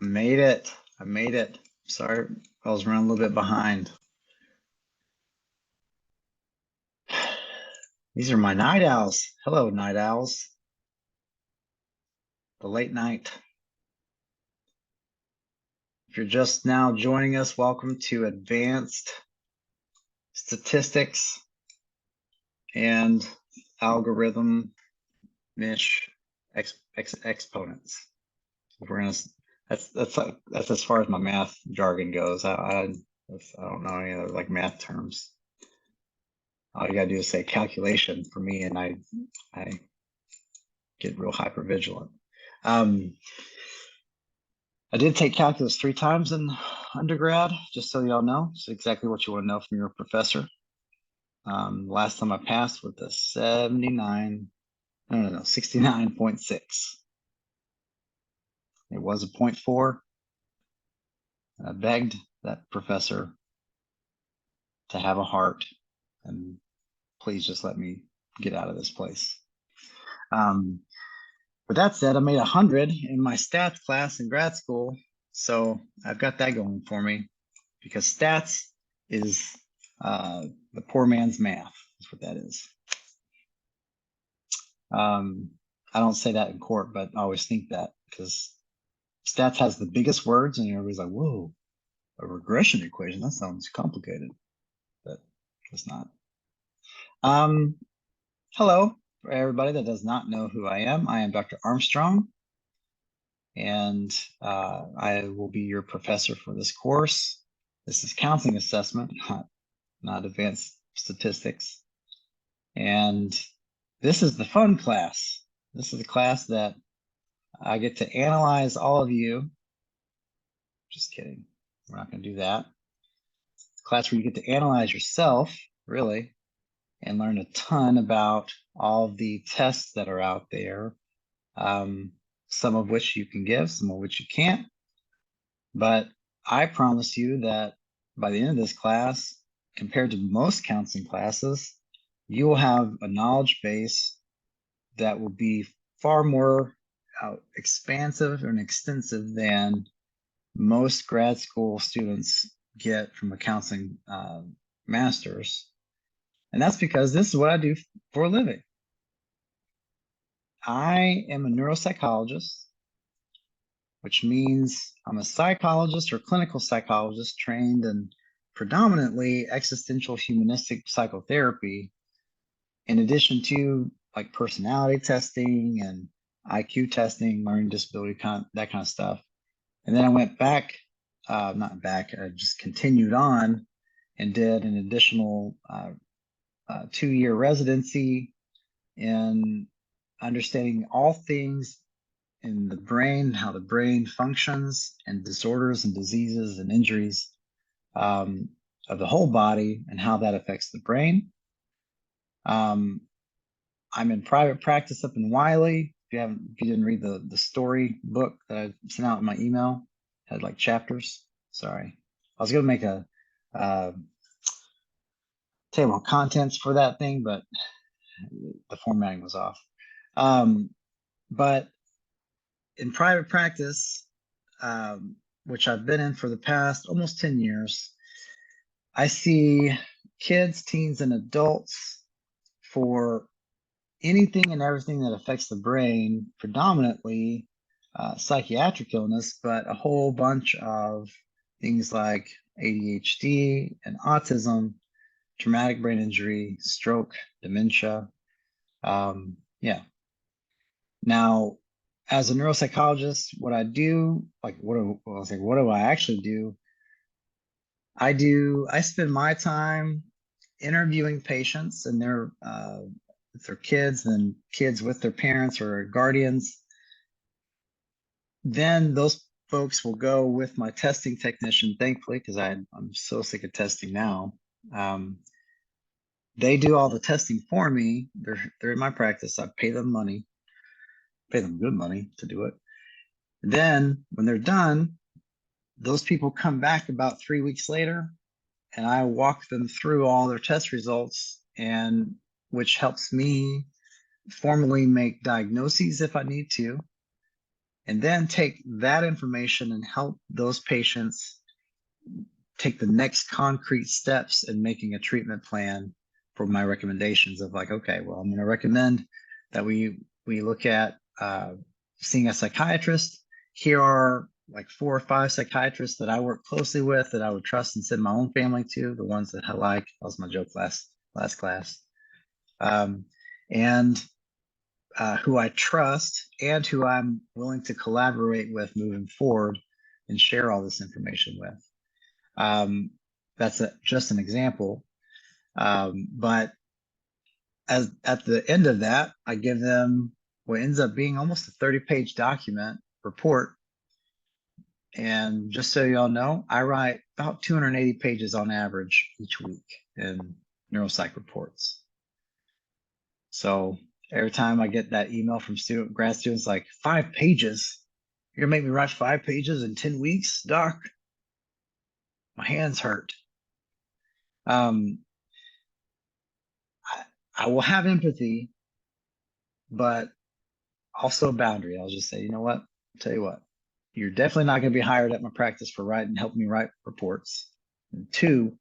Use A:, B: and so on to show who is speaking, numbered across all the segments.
A: Made it. I made it. Sorry, I was running a little bit behind. These are my night owls. Hello, night owls. The late night. If you're just now joining us, welcome to Advanced Statistics and Algorithm Niche Exponents. We're gonna. That's as far as my math jargon goes. I don't know any other like math terms. All you gotta do is say calculation for me, and I get real hypervigilant. I did take calculus 3 times in undergrad, just so y'all know. It's exactly what you want to know from your professor. Last time I passed with a 69.6. It was a 0.4. I begged that professor to have a heart and please just let me get out of this place. With that said, I made 100 in my stats class in grad school, so I've got that going for me because stats is the poor man's math. That's what that is. I don't say that in court, but I always think that because stats has the biggest words, and everybody's like, "Whoa, a regression equation? That sounds complicated," but it's not. Hello. For everybody that does not know who I am Dr. Armstrong, and I will be your professor for this course. This is counseling assessment, not advanced statistics. And this is the fun class. This is the class that I get to analyze all of you. Just kidding. We're not going to do that. Class where you get to analyze yourself, really, and learn a ton about all of the tests that are out there, some of which you can give, some of which you can't. But I promise you that by the end of this class, compared to most counseling classes, you will have a knowledge base that will be far more expansive and extensive than most grad school students get from a counseling master's. And that's because this is what I do for a living. I am a neuropsychologist, which means I'm a psychologist or clinical psychologist trained in predominantly existential humanistic psychotherapy, in addition to like personality testing and IQ testing, learning disability, that kind of stuff. And then I went back, not back, I just continued on and did an additional 2-year residency in understanding all things in the brain, how the brain functions, and disorders and diseases and injuries of the whole body and how that affects the brain. I'm in private practice up in Wiley. If you didn't read the story book that I sent out in my email, it had like chapters. Sorry, I was gonna make a table of contents for that thing, but the formatting was off. But in private practice, which I've been in for the past almost 10 years, I see kids, teens, and adults for anything and everything that affects the brain, predominantly psychiatric illness, but a whole bunch of things like ADHD and autism, traumatic brain injury, stroke, dementia. Yeah. Now, as a neuropsychologist, what I do, like what do I actually do? I spend my time interviewing patients and their kids and kids with their parents or guardians. Then those folks will go with my testing technician, thankfully, because I'm so sick of testing now. They do all the testing for me. They're in my practice. I pay them money, pay them good money to do it. Then when they're done, those people come back about 3 weeks later, and I walk them through all their test results, and which helps me formally make diagnoses if I need to, and then take that information and help those patients take the next concrete steps in making a treatment plan for my recommendations of like, okay, well, I'm going to recommend that we look at seeing a psychiatrist. Here are like 4 or 5 psychiatrists that I work closely with that I would trust and send my own family to, the ones that I like. That was my joke last class. And who I trust and who I'm willing to collaborate with moving forward and share all this information with. That's just an example. But at the end of that, I give them what ends up being almost a 30-page document report. And just so y'all know, I write about 280 pages on average each week in neuropsych reports. So every time I get that email from grad students like, 5 pages? You're gonna make me write 5 pages in 10 weeks, doc? My hands hurt. I will have empathy, but also a boundary. I'll just say, you know what? I'll tell you what, you're definitely not going to be hired at my practice for helping me write reports. And 2,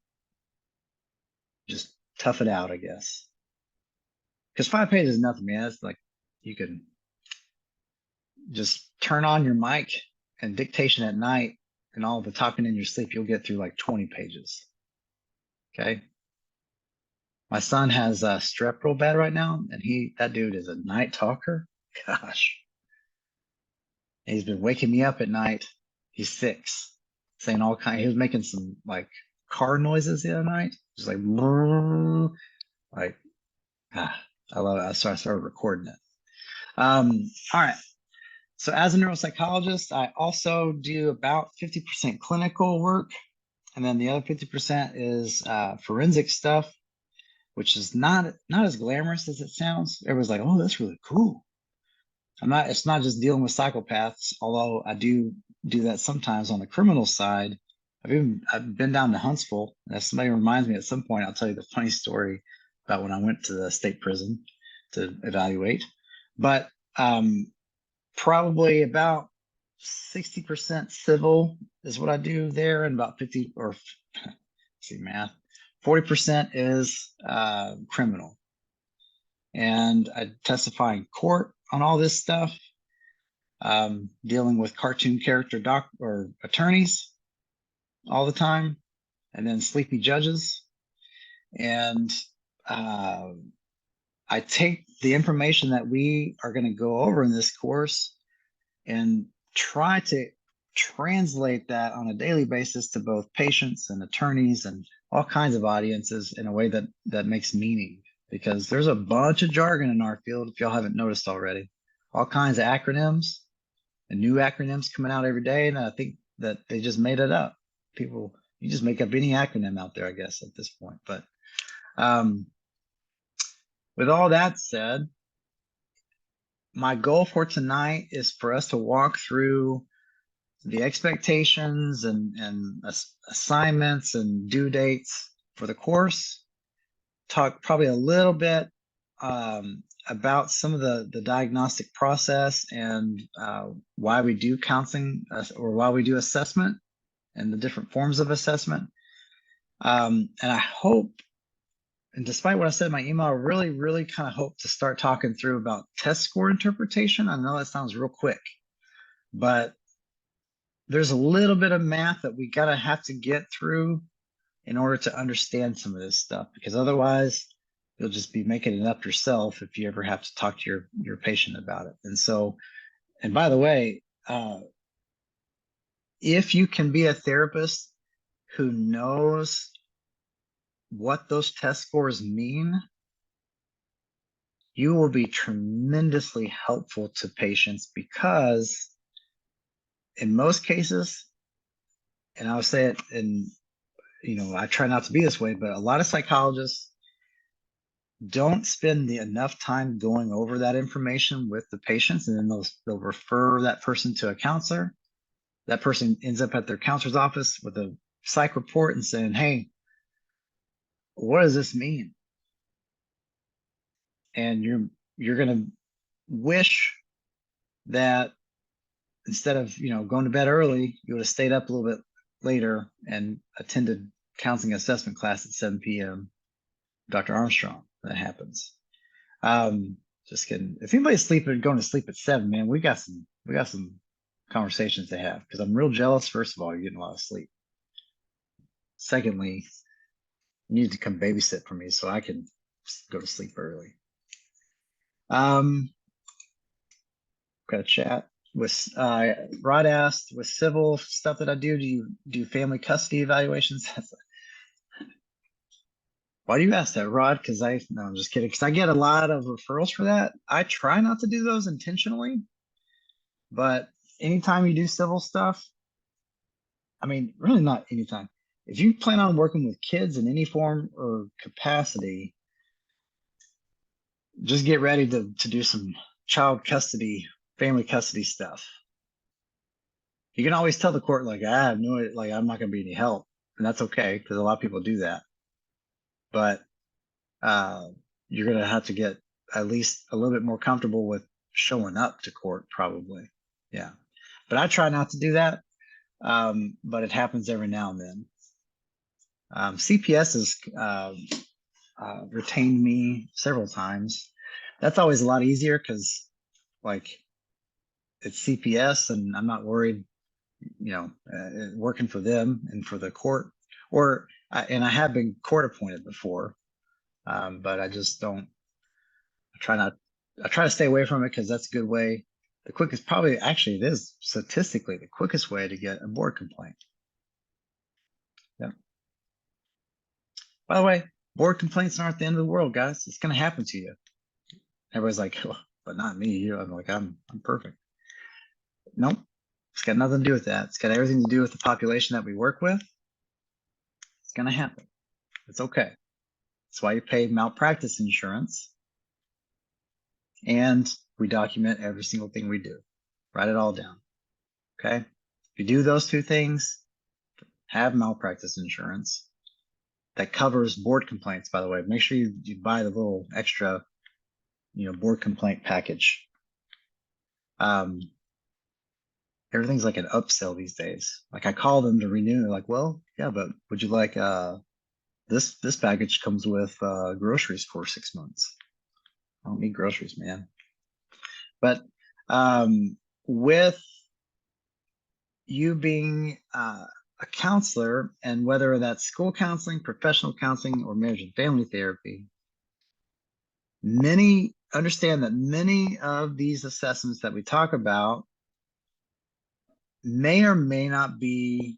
A: just tough it out, I guess. Because 5 pages is nothing, man. It's like you can just turn on your mic and dictation at night and all the talking in your sleep, you'll get through like 20 pages. Okay. My son has strep real bad right now, and that dude is a night talker. Gosh. And he's been waking me up at night. He's 6, saying all kinds. He was making some like car noises the other night, just like, like, I love it. So I started recording it. All right. So as a neuropsychologist, I also do about 50% clinical work, and then the other 50% is forensic stuff, which is not as glamorous as it sounds. Everyone's like, "Oh, that's really cool." It's not just dealing with psychopaths, although I do that sometimes on the criminal side. I've been down to Huntsville, and if somebody reminds me at some point, I'll tell you the funny story about when I went to the state prison to evaluate. But probably about 60% civil is what I do there, and about 50 or see math, 40% is criminal. And I testify in court on all this stuff, dealing with cartoon character or attorneys all the time, and then sleepy judges. And I take the information that we are going to go over in this course and try to translate that on a daily basis to both patients and attorneys and all kinds of audiences in a way that makes meaning, because there's a bunch of jargon in our field, if y'all haven't noticed already. All kinds of acronyms and new acronyms coming out every day, and I think that they just made it up. You just make up any acronym out there, I guess, at this point. But with all that said, my goal for tonight is for us to walk through the expectations and assignments and due dates for the course, talk probably a little bit about some of the diagnostic process and why we do counseling or why we do assessment and the different forms of assessment. And I hope, and despite what I said in my email, I really, really kind of hope to start talking through about test score interpretation. I know that sounds real quick, but there's a little bit of math that we have to get through in order to understand some of this stuff, because otherwise you'll just be making it up yourself if you ever have to talk to your patient about it. And so, and by the way, if you can be a therapist who knows what those test scores mean, you will be tremendously helpful to patients, because in most cases, and I'll say it, and I try not to be this way, but a lot of psychologists don't spend enough time going over that information with the patients, and then they'll refer that person to a counselor. That person ends up at their counselor's office with a psych report and saying, "Hey, what does this mean?" And you're going to wish that instead of, going to bed early, you would have stayed up a little bit later and attended counseling assessment class at 7 p.m. Dr. Armstrong. That happens. Just kidding. If anybody's going to sleep at 7, man, we got some conversations to have, because I'm real jealous. First of all, you're getting a lot of sleep. Secondly, you need to come babysit for me so I can go to sleep early. Got a chat with Rod asked, with civil stuff that I do you do family custody evaluations? Why do you ask that, Rod? No, I'm just kidding. Because I get a lot of referrals for that. I try not to do those intentionally, but anytime you do civil stuff, I mean, really not anytime. If you plan on working with kids in any form or capacity, just get ready to do some child custody, family custody stuff. You can always tell the court, like, I have no, like, I'm not going to be any help. And that's okay, because a lot of people do that. But you're going to have to get at least a little bit more comfortable with showing up to court, probably. Yeah. But I try not to do that. But it happens every now and then. CPS has retained me several times. That's always a lot easier because, like, it's CPS and I'm not worried, working for them and for the court. And I have been court appointed before, but I just don't. I try to stay away from it because that's a good way. The quickest, probably, actually, it is statistically the quickest way to get a board complaint. Yeah. By the way, board complaints aren't the end of the world, guys. It's going to happen to you. Everybody's like, oh, but not me. I'm like, I'm perfect. Nope. It's got nothing to do with that. It's got everything to do with the population that we work with. It's going to happen. It's okay. That's why you pay malpractice insurance. And we document every single thing we do. Write it all down. Okay? If you do those two things, have malpractice insurance that covers board complaints, by the way. Make sure you buy the little extra, board complaint package. Everything's like an upsell these days. Like, I call them to renew. They're like, well, yeah, but would you like this package comes with groceries for 6 months. I don't need groceries, man. But with you being a counselor, and whether that's school counseling, professional counseling, or marriage and family therapy, understand that many of these assessments that we talk about may or may not be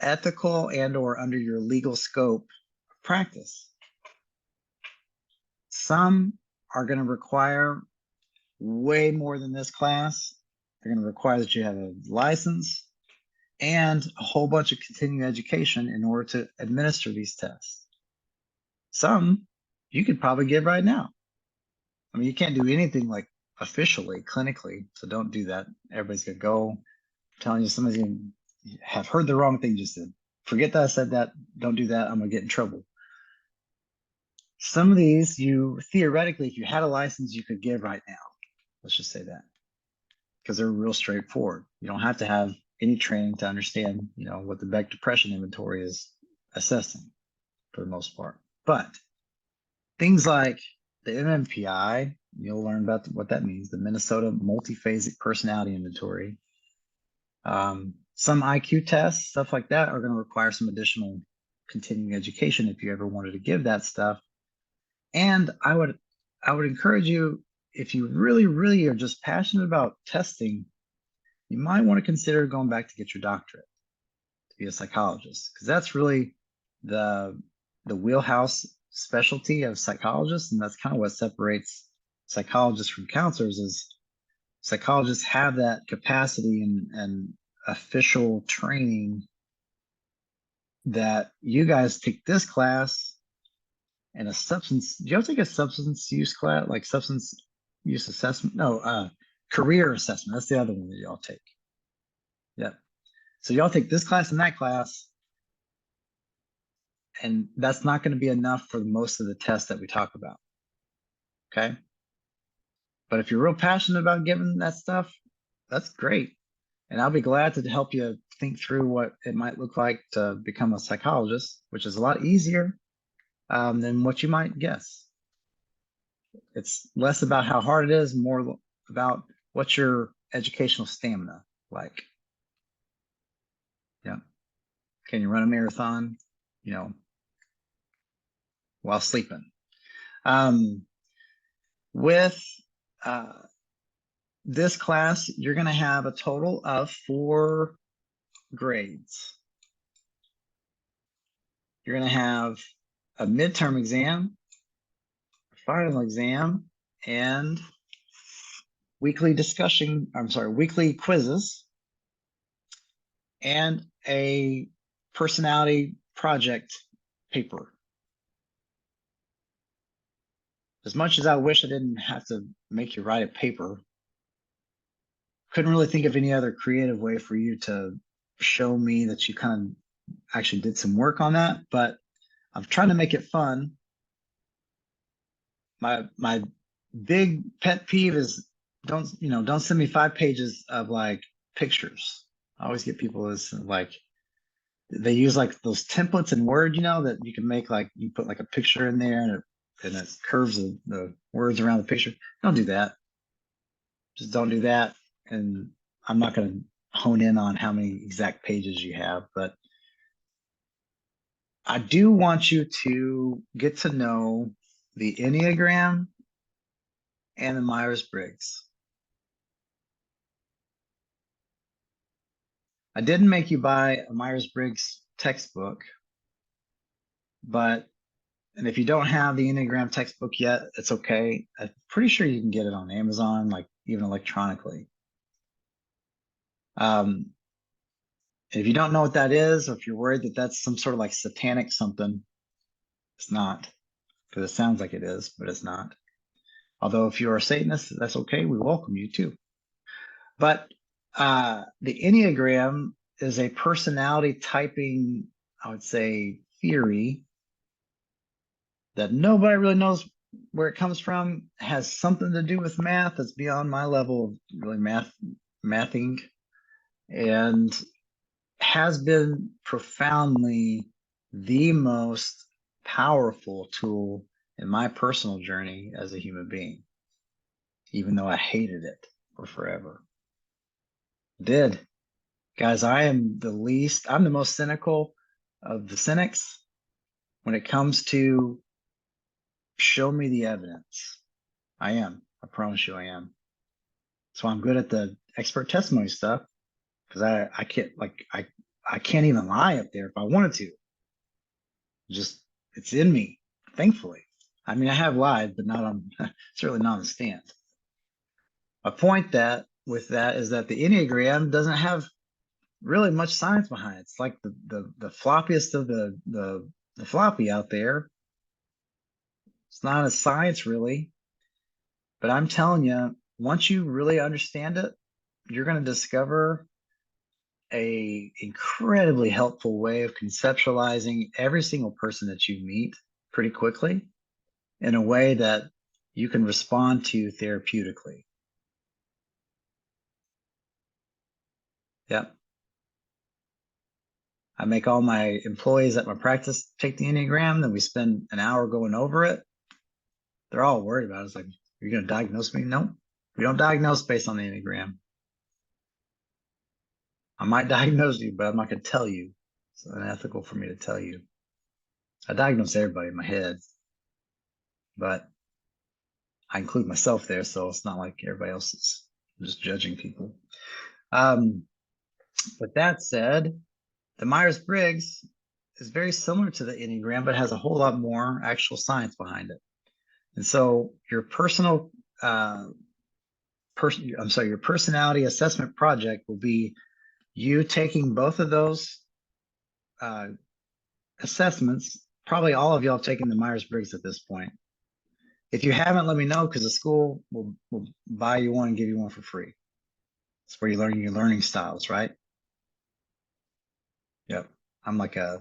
A: ethical and or under your legal scope of practice. Some are going to require way more than this class. They're going to require that you have a license and a whole bunch of continuing education in order to administer these tests. Some you could probably give right now. I mean, you can't do anything like officially, clinically, so don't do that. Everybody's going to go telling you somebody's going to have heard the wrong thing just did. Forget that I said that. Don't do that. I'm going to get in trouble. Some of these, you theoretically, if you had a license, you could give right now. Let's just say that, because they're real straightforward. You don't have to have any training to understand, what the Beck Depression Inventory is assessing for the most part. But things like the MMPI, you'll learn about what that means, the Minnesota Multiphasic Personality Inventory. Some IQ tests, stuff like that, are going to require some additional continuing education if you ever wanted to give that stuff. And I would encourage you, if you really, really are just passionate about testing, you might want to consider going back to get your doctorate to be a psychologist, because that's really the wheelhouse specialty of psychologists, and that's kind of what separates psychologists from counselors. Is psychologists have that capacity and official training that you guys take this class and a substance. Do y'all take a substance use class, like substance use assessment? No, career assessment. That's the other one that y'all take. Yep. So y'all take this class and that class, and that's not going to be enough for most of the tests that we talk about. Okay. But if you're real passionate about giving that stuff, that's great. And I'll be glad to help you think through what it might look like to become a psychologist, which is a lot easier than what you might guess. It's less about how hard it is, more about what's your educational stamina like. Yeah. Can you run a marathon, you know, while sleeping? With uh, this class, you're going to have a total of 4 grades. You're going to have a midterm exam, a final exam, and weekly weekly quizzes, and a personality project paper. As much as I wish I didn't have to make you write a paper, couldn't really think of any other creative way for you to show me that you kind of actually did some work on that, but I'm trying to make it fun. My big pet peeve is don't send me 5 pages of like pictures. I always get people as like they use like those templates in Word, that you can make, like you put like a picture in there and it curves the words around the picture. Don't do that. Just don't do that. And I'm not going to hone in on how many exact pages you have, but I do want you to get to know the Enneagram and the Myers-Briggs. I didn't make you buy a Myers-Briggs textbook, and if you don't have the Enneagram textbook yet, it's okay. I'm pretty sure you can get it on Amazon, like even electronically. If you don't know what that is, or if you're worried that that's some sort of like satanic something, it's not, because it sounds like it is, but it's not. Although if you're a Satanist, that's okay. We welcome you too. But the Enneagram is a personality typing, I would say, theory that nobody really knows where it comes from. It has something to do with math that's beyond my level of really mathing, and has been profoundly the most powerful tool in my personal journey as a human being, even though I hated it for forever. Did. Guys, I'm the most cynical of the cynics when it comes to show me the evidence. I am. I promise you I am. So I'm good at the expert testimony stuff because I can't even lie up there if I wanted to. Just it's in me, thankfully. I mean, I have lied, but not on certainly not on the stand. My point with that is that the Enneagram doesn't have really much science behind it. It's like the floppiest of the floppy out there. It's not a science really, but I'm telling you, once you really understand it, you're going to discover a incredibly helpful way of conceptualizing every single person that you meet pretty quickly in a way that you can respond to therapeutically. Yep. I make all my employees at my practice take the Enneagram, then we spend an hour going over it. They're all worried about it. It's like, you're going to diagnose me? No, we don't diagnose based on the Enneagram. I might diagnose you, but I'm not going to tell you. It's unethical for me to tell you. I diagnose everybody in my head, but I include myself there, so it's not like everybody else is just judging people. With that said, the Myers-Briggs is very similar to the Enneagram, but has a whole lot more actual science behind it. And so your your personality assessment project will be you taking both of those assessments. Probably all of y'all have taken the Myers-Briggs at this point. If you haven't, let me know, because the school will buy you one and give you one for free. It's where you learn your learning styles, right? Yep. I'm like I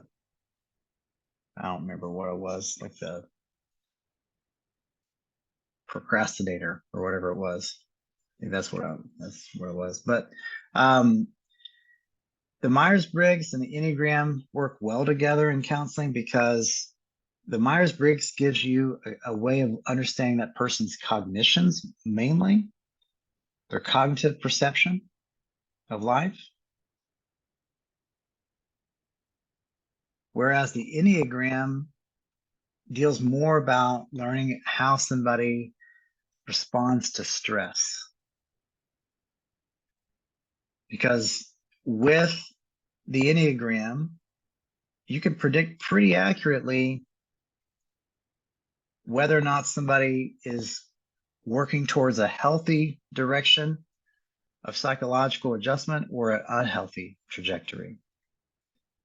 A: don't remember what it was, like the procrastinator or whatever it was. think that's what it was. But um, the Myers-Briggs and the Enneagram work well together in counseling because the Myers-Briggs gives you a way of understanding that person's cognitions, mainly their cognitive perception of life. Whereas the Enneagram deals more about learning how somebody responds to stress. Because with the Enneagram, you can predict pretty accurately whether or not somebody is working towards a healthy direction of psychological adjustment or an unhealthy trajectory.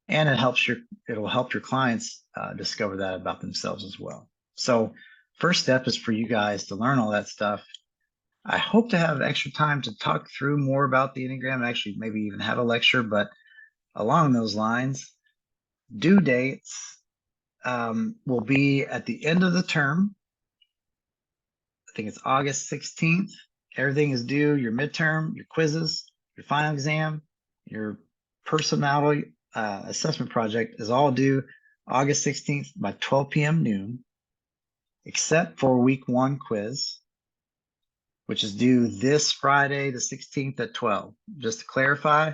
A: And it'll help your clients discover that about themselves as well. So first step is for you guys to learn all that stuff. I hope to have extra time to talk through more about the Enneagram and actually maybe even have a lecture, but along those lines, due dates will be at the end of the term. I think it's August 16th. Everything is due, your midterm, your quizzes, your final exam, your personality assessment project is all due August 16th by 12 p.m. noon, except for week 1 quiz, which is due this Friday, the 16th at 12. Just to clarify,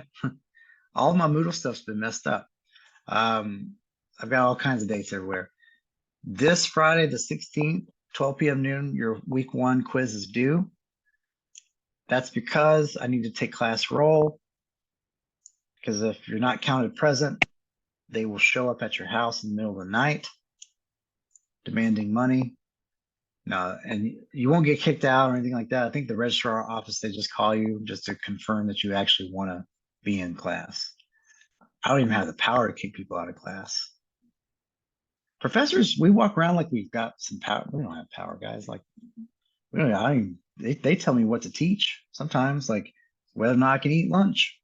A: all of my Moodle stuff's been messed up. I've got all kinds of dates everywhere. This Friday, the 16th, 12 p.m. noon, your week 1 quiz is due. That's because I need to take class roll, because if you're not counted present, they will show up at your house in the middle of the night demanding money. No, and you won't get kicked out or anything like that. I think the registrar office, they just call you just to confirm that you actually want to be in class. I don't even have the power to kick people out of class. Professors, we walk around like we've got some power. We don't have power, guys. Like, we don't, I don't even, they tell me what to teach sometimes, like whether or not I can eat lunch.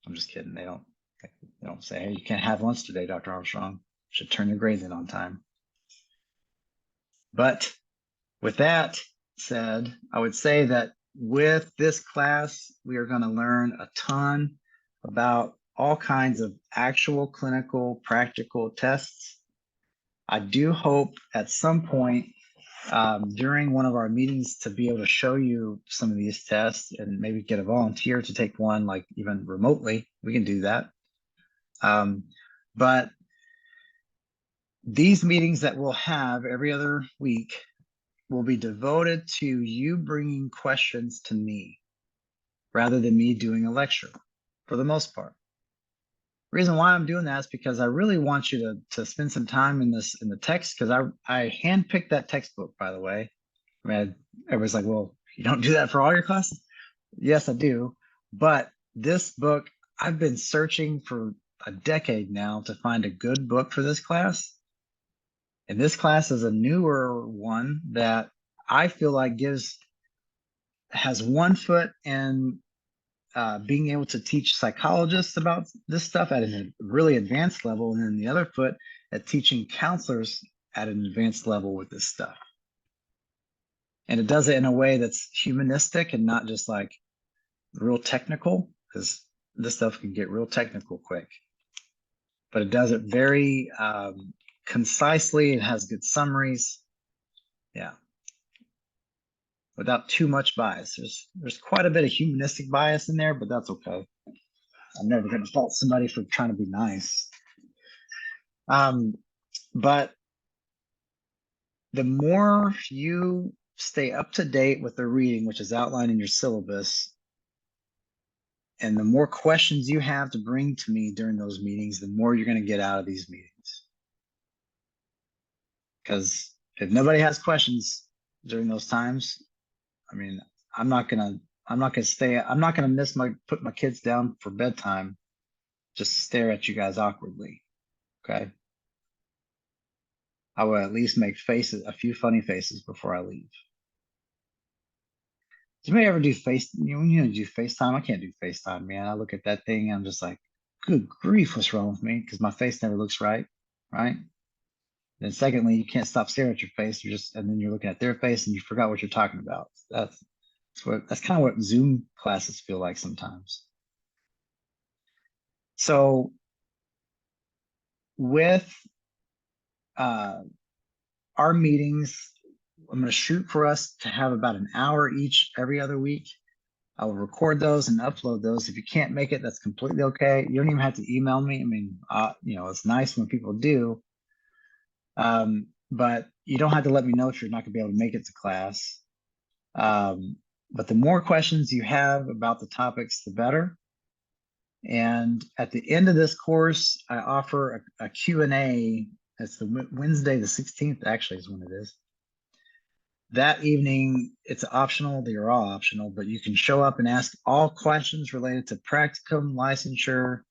A: I'm just kidding. They don't say, hey, you can't have lunch today, Dr. Armstrong. Should turn your grades in on time. But with that said, I would say that with this class, we are going to learn a ton about all kinds of actual clinical practical tests. I do hope at some point during one of our meetings to be able to show you some of these tests and maybe get a volunteer to take one, like even remotely. We can do that. But these meetings that we'll have every other week will be devoted to you bringing questions to me rather than me doing a lecture for the most part. The reason why I'm doing that is because I really want you to spend some time in the text, because I handpicked that textbook, by the way. I mean, everybody's like, well, you don't do that for all your classes? Yes, I do. But this book, I've been searching for a decade now to find a good book for this class. And this class is a newer one that I feel like has one foot in being able to teach psychologists about this stuff at a really advanced level, and then the other foot at teaching counselors at an advanced level with this stuff. And it does it in a way that's humanistic and not just like real technical, because this stuff can get real technical quick. But it does it very concisely. It has good summaries. Yeah. Without too much bias. There's quite a bit of humanistic bias in there, but that's okay. I'm never going to fault somebody for trying to be nice. But the more you stay up to date with the reading, which is outlined in your syllabus, and the more questions you have to bring to me during those meetings, the more you're going to get out of these meetings. Because if nobody has questions during those times, I mean, I'm not gonna put my kids down for bedtime just to stare at you guys awkwardly. Okay. I will at least make a few funny faces before I leave. Does anybody ever do do FaceTime? I can't do FaceTime, man. I look at that thing and I'm just like, good grief, what's wrong with me? Because my face never looks right, right? Then secondly, you can't stop staring at your face. And then you're looking at their face and you forgot what you're talking about. That's kind of what Zoom classes feel like sometimes. So with our meetings, I'm going to shoot for us to have about an hour each every other week. I will record those and upload those. If you can't make it, that's completely okay. You don't even have to email me. I mean, it's nice when people do, but you don't have to let me know if you're not going to be able to make it to class. But the more questions you have about the topics, the better. And at the end of this course, I offer a Q&A. It's the Wednesday, the 16th, actually, is when it is. That evening, it's optional. They are all optional, but you can show up and ask all questions related to practicum, licensure,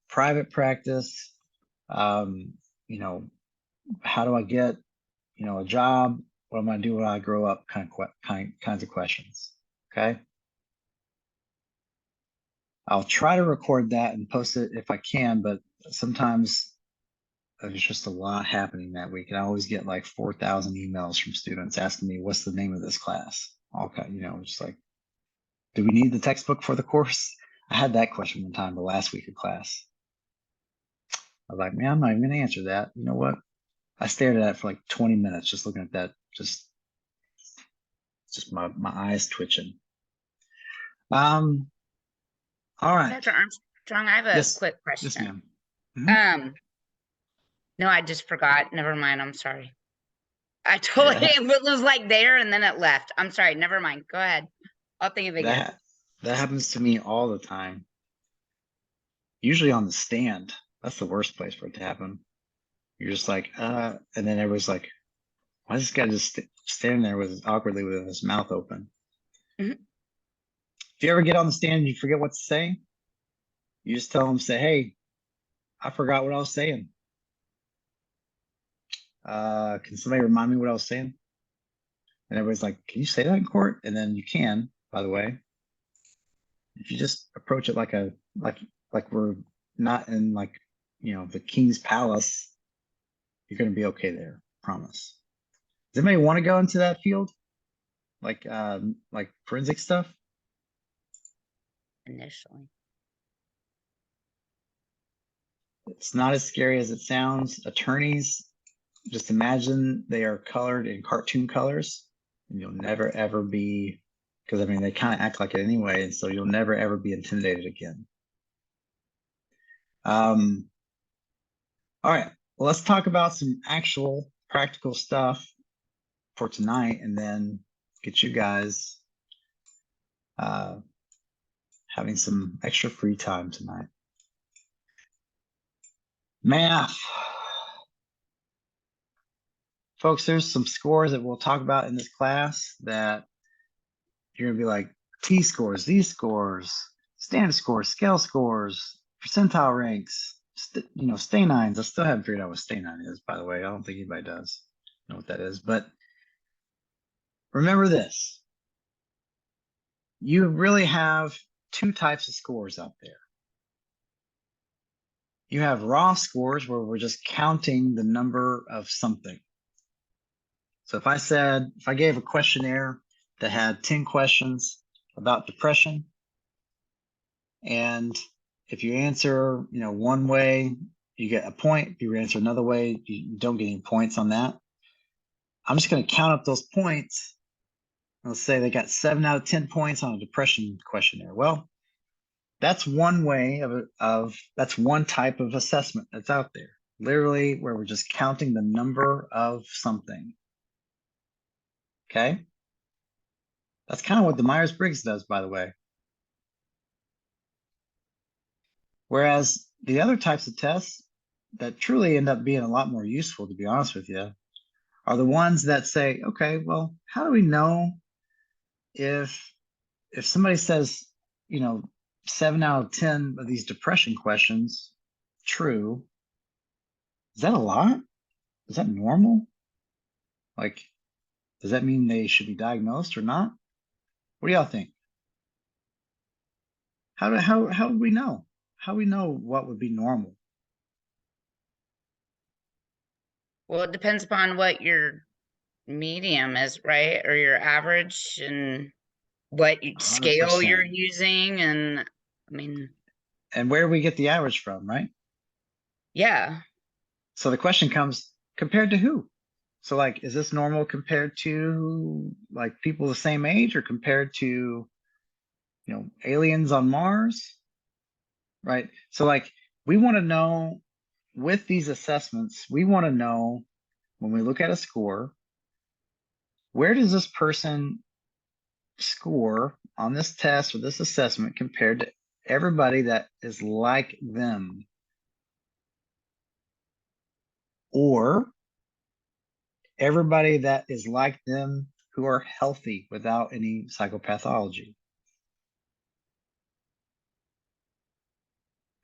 A: private practice. How do I get, a job? What am I going to do when I grow up? Kinds of questions. Okay. I'll try to record that and post it if I can, but sometimes there's just a lot happening that week. And I always get like 4,000 emails from students asking me, what's the name of this class? Just like, do we need the textbook for the course? I had that question one time the last week of class. I was like, man, I'm not even going to answer that. You know what? I stared at it for like 20 minutes just looking at that. Just my eyes twitching. All right.
B: Dr. Armstrong, I have a quick question.
A: Yes, ma'am. Mm-hmm.
B: No, I just forgot. Never mind. I'm sorry. I totally it was like there and then it left. I'm sorry. Never mind. Go ahead. I'll think of it again.
A: That happens to me all the time. Usually on the stand. That's the worst place for it to happen. You're just like, and then everybody's like, why is this guy just standing there awkwardly with his mouth open? Mm-hmm. If you ever get on the stand and you forget what to say, you just tell them, say, hey, I forgot what I was saying. Can somebody remind me what I was saying? And everybody's like, can you say that in court? And then you can, by the way. If you just approach it like we're not in the king's palace, you're going to be okay there. Promise. Does anybody want to go into that field? Like forensic stuff?
B: Initially.
A: It's not as scary as it sounds. Attorneys, just imagine they are colored in cartoon colors, and you'll never ever be, because they kind of act like it anyway, and so you'll never ever be intimidated again. All right, well, let's talk about some actual practical stuff for tonight, and then get you guys having some extra free time tonight. Math. Folks, there's some scores that we'll talk about in this class that you're gonna be like, T-scores, Z-scores, standard scores, scale scores, percentile ranks, stanines. I still haven't figured out what stanine is, by the way. I don't think anybody does know what that is. But remember this. You really have two types of scores out there. You have raw scores where we're just counting the number of something. So if I gave a questionnaire that had 10 questions about depression, and if you answer, one way, you get a point. If you answer another way, you don't get any points on that. I'm just going to count up those points. Let's say they got 7 out of 10 points on a depression questionnaire. Well, that's one way that's one type of assessment that's out there. Literally, where we're just counting the number of something. Okay? That's kind of what the Myers-Briggs does, by the way. Whereas the other types of tests that truly end up being a lot more useful, to be honest with you, are the ones that say, okay, well, how do we know if somebody says, 7 out of 10 of these depression questions true, is that a lot? Is that normal? Like, does that mean they should be diagnosed or not? What do y'all think? How do we know? How do we know what would be normal?
B: Well, it depends upon what your medium is, right? Or your average. And what
A: 100%.
B: scale you're using, and I mean,
A: And where do we get the average from, right?
B: yeah.
A: So the question comes, compared to who? So like, is this normal compared to like people the same age, or compared to, aliens on Mars? Right? So like, we want to know with these assessments, we want to know when we look at a score, where does this person score on this test or this assessment compared to everybody that is like them? Or everybody that is like them who are healthy without any psychopathology.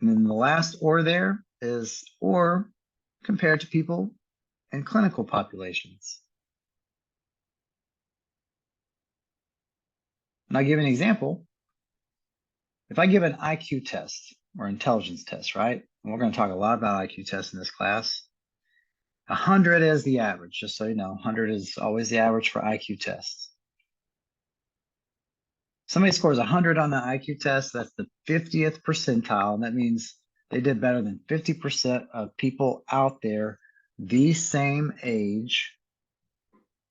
A: And then the last or there is or compared to people in clinical populations. And I'll give an example. If I give an IQ test or intelligence test, right? And we're going to talk a lot about IQ tests in this class. 100 is the average, just so you know. 100 is always the average for IQ tests. Somebody scores 100 on the IQ test, that's the 50th percentile. And that means they did better than 50% of people out there the same age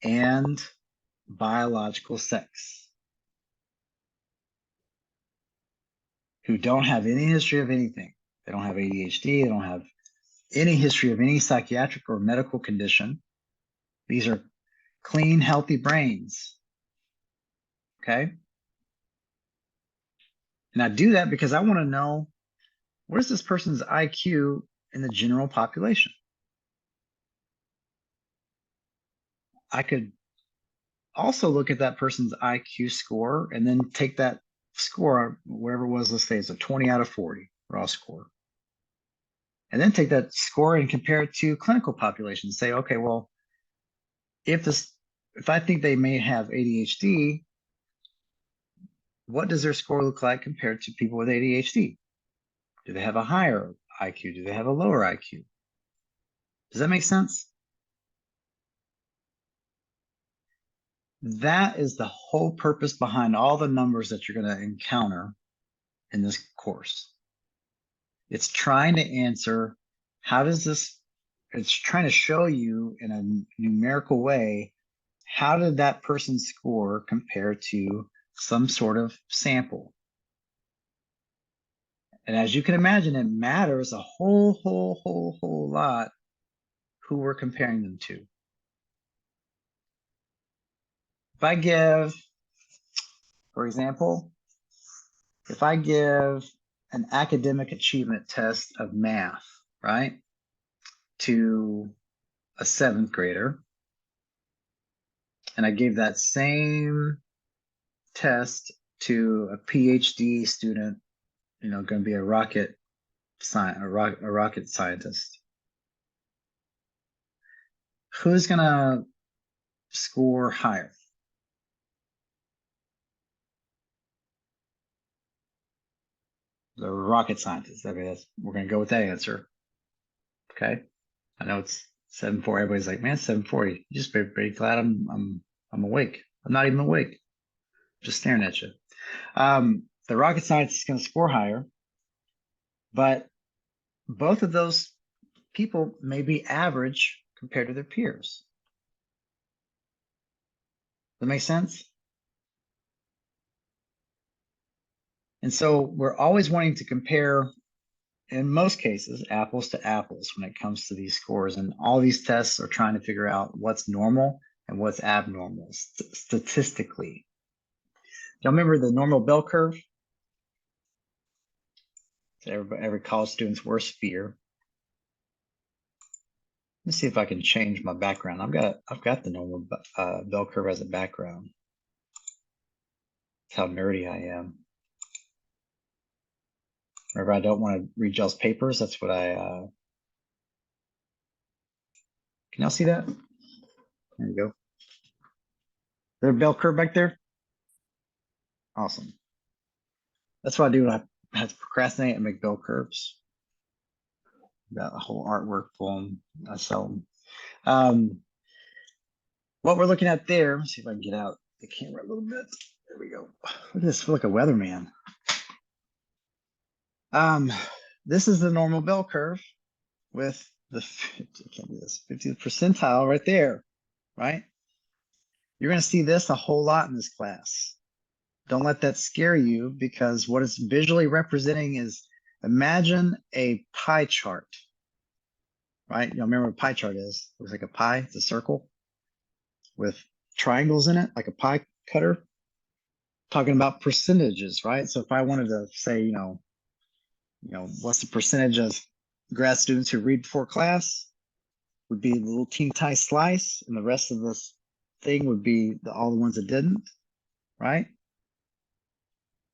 A: and biological sex who don't have any history of anything. They don't have ADHD, they don't have any history of any psychiatric or medical condition. These are clean, healthy brains. Okay. And I do that because I want to know, what is this person's IQ in the general population? I could also look at that person's IQ score and then take that score, wherever it was, let's say it's a 20 out of 40 raw score. And then take that score and compare it to clinical populations. Say, okay, well, if I think they may have ADHD, what does their score look like compared to people with ADHD? Do they have a higher IQ? Do they have a lower IQ? Does that make sense? That is the whole purpose behind all the numbers that you're going to encounter in this course. It's trying to answer, it's trying to show you in a numerical way, how did that person score compare to some sort of sample? And as you can imagine, it matters a whole lot who we're comparing them to. If I give, for example, if I give an academic achievement test of math, right, to a 7th grader, and I gave that same test to a PhD student, going to be a rocket scientist, who's going to score higher? The rocket scientist. I mean, we're going to go with that answer. Okay. I know it's 7:40. Everybody's like, man, 7:40. You just very glad I'm awake. I'm not even awake. Just staring at you. The rocket scientist is going to score higher, but both of those people may be average compared to their peers. Does that make sense? And so we're always wanting to compare, in most cases, apples to apples when it comes to these scores. And all these tests are trying to figure out what's normal and what's abnormal statistically. Y'all remember the normal bell curve? So every college student's worst fear. Let's see if I can change my background. I've got the normal bell curve as a background. That's how nerdy I am. Whenever I don't want to read y'all's papers, that's what I, can y'all see that? There you go. Is there a bell curve back there? Awesome. That's what I do when I have to procrastinate and make bell curves. Got a whole artwork poem. I sell them. What we're looking at there, let's see if I can get out the camera a little bit. There we go. Look at this, I feel like a weatherman. This is the normal bell curve with the 50th percentile right there, right? You're going to see this a whole lot in this class. Don't let that scare you, because what it's visually representing is, imagine a pie chart, right? You remember what a pie chart is? It looks like a pie, it's a circle with triangles in it, like a pie cutter. Talking about percentages, right? So if I wanted to say, what's the percentage of grad students who read before class, would be the little teeny tiny slice, and the rest of this thing would be all the ones that didn't, right?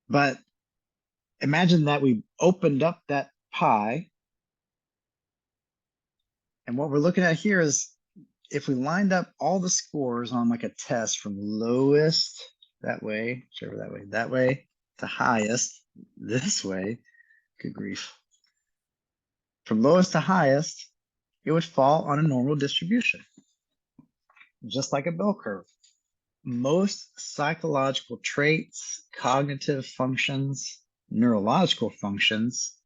A: But imagine that we opened up that pie, and what we're looking at here is, if we lined up all the scores on like a test from lowest that way, whichever that way to highest this way, good grief, from lowest to highest, it would fall on a normal distribution, just like a bell curve. Most psychological traits, cognitive functions, neurological functions,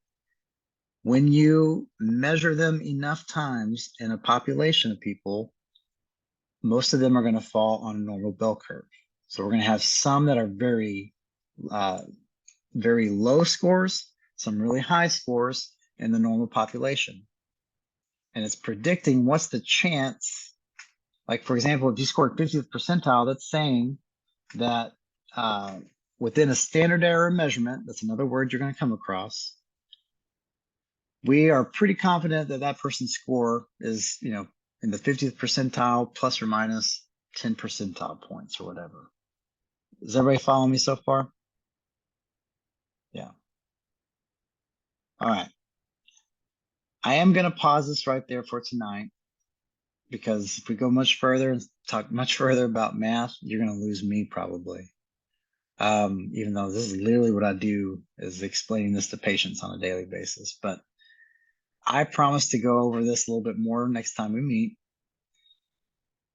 A: when you measure them enough times in a population of people, most of them are going to fall on a normal bell curve. So we're going to have some that are very, very low scores, some really high scores in the normal population. And it's predicting what's the chance. Like, for example, if you scored 50th percentile, that's saying that within a standard error measurement, that's another word you're going to come across, we are pretty confident that that person's score is, in the 50th percentile plus or minus 10 percentile points or whatever. Is everybody following me so far? Yeah. All right. I am going to pause this right there for tonight, because if we go much further and talk much further about math, you're going to lose me probably. Even though this is literally what I do, is explaining this to patients on a daily basis. But I promise to go over this a little bit more next time we meet.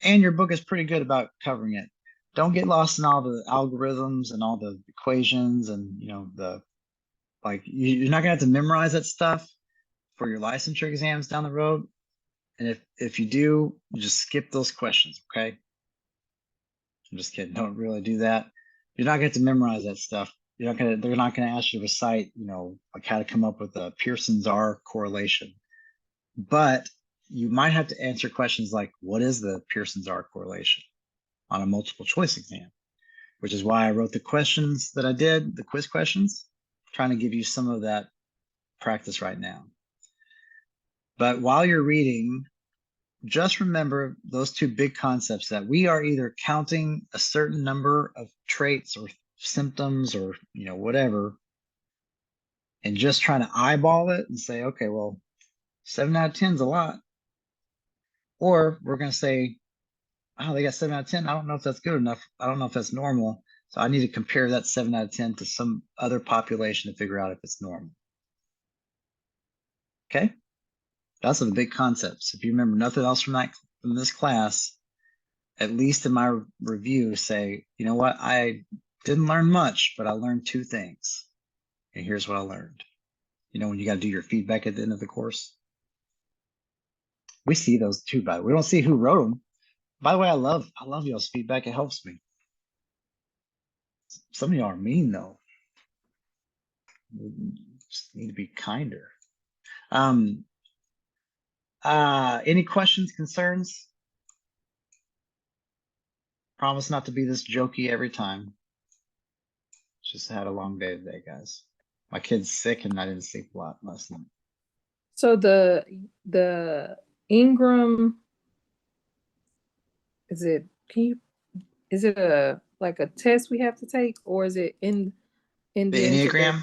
A: And your book is pretty good about covering it. Don't get lost in all the algorithms and all the equations and, you're not gonna have to memorize that stuff for your licensure exams down the road. And if you do, just skip those questions, okay? I'm just kidding. Don't really do that. You're not going to memorize that stuff. They're not gonna ask you to recite, like how to come up with a Pearson's R correlation. But you might have to answer questions like, what is the Pearson's R correlation, on a multiple choice exam? Which is why I wrote the questions that I did, the quiz questions, trying to give you some of that practice right now. But while you're reading, just remember those two big concepts, that we are either counting a certain number of traits or symptoms or, whatever, and just trying to eyeball it and say, okay, well, 7 out of 10 is a lot. Or we're going to say, oh, they got 7 out of 10. I don't know if that's good enough. I don't know if that's normal. So I need to compare that 7 out of 10 to some other population to figure out if it's normal. Okay? That's the big concepts. If you remember nothing else from this class, at least in my review, say, you know what, I didn't learn much, but I learned 2 things. And here's what I learned. When you got to do your feedback at the end of the course. We see those too, by the way. We don't see who wrote them. By the way, I love y'all's feedback. It helps me. Some of y'all are mean though. We just need to be kinder. Any questions, concerns? Promise not to be this jokey every time. Just had a long day today, guys. My kid's sick and I didn't sleep a lot last night.
C: So the Ingram, is it like a test we have to take, or is it in
A: the Enneagram?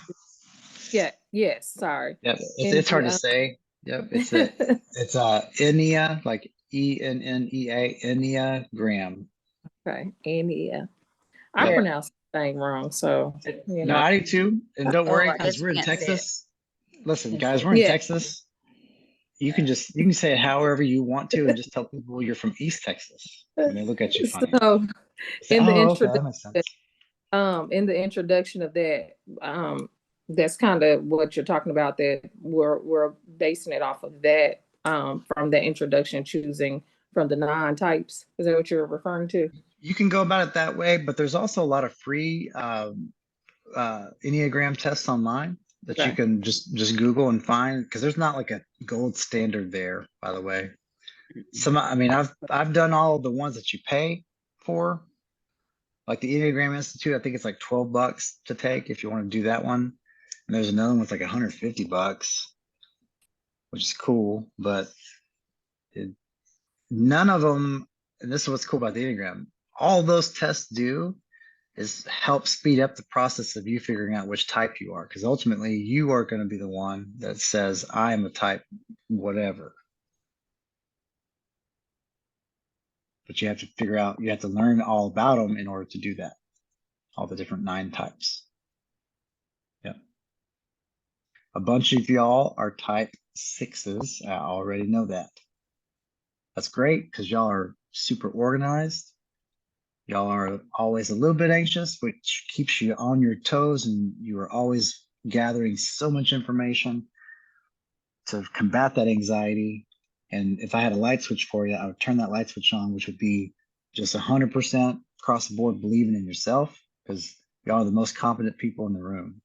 C: Yeah, yes, sorry.
A: Yep, it's hard to say. Yep, it's Ennea, like Ennea, Enneagram.
C: Okay, Ennea. I pronounced the thing wrong, so
A: no, I do too. And don't worry, because we're in Texas. Listen, guys, we're in Texas. You can say it however you want to, and just tell people you're from East Texas, and they look at you funny.
C: So, in the introduction, In the introduction of that, that's kind of what you're talking about, that we're basing it off of that, from the introduction, choosing from the 9 types. Is that what you're referring to?
A: You can go about it that way, but there's also a lot of free Enneagram tests online that you
C: Okay.
A: can just Google and find, because there's not like a gold standard there, by the way. I mean, I've done all of the ones that you pay for, like the Enneagram Institute. I think it's like $12 to take if you want to do that one. And there's another one that's like $150, which is cool, but none of them, and this is what's cool about the Enneagram, all those tests do is help speed up the process of you figuring out which type you are, because ultimately you are going to be the one that says, I am a type whatever. But you have to figure out, you have to learn all about them in order to do that, all the different 9 types. Yeah. A bunch of y'all are type 6s. I already know that. That's great, because y'all are super organized. Y'all are always a little bit anxious, which keeps you on your toes, and you are always gathering so much information to combat that anxiety. And if I had a light switch for you, I would turn that light switch on, which would be just 100% across the board believing in yourself, because y'all are the most competent people in the room,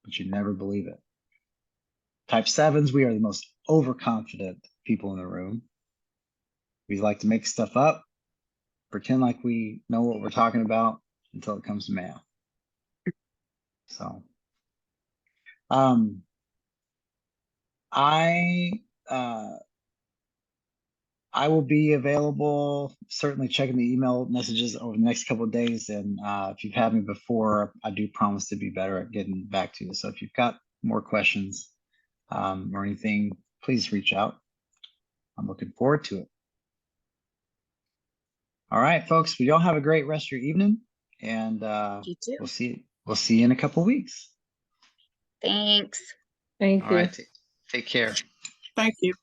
A: but you never believe it. Type 7s, we are the most overconfident people in the room. We like to make stuff up, pretend like we know what we're talking about until it comes to mail. So, I will be available, certainly checking the email messages over the next couple of days. And if you've had me before, I do promise to be better at getting back to you. So if you've got more questions or anything, please reach out. I'm looking forward to it. All right, folks, well, y'all have a great rest of your evening, and
B: You too.
A: we'll see you in a couple of weeks.
B: Thanks.
C: Thank
A: All
C: you.
A: right, take care.
D: Thank you.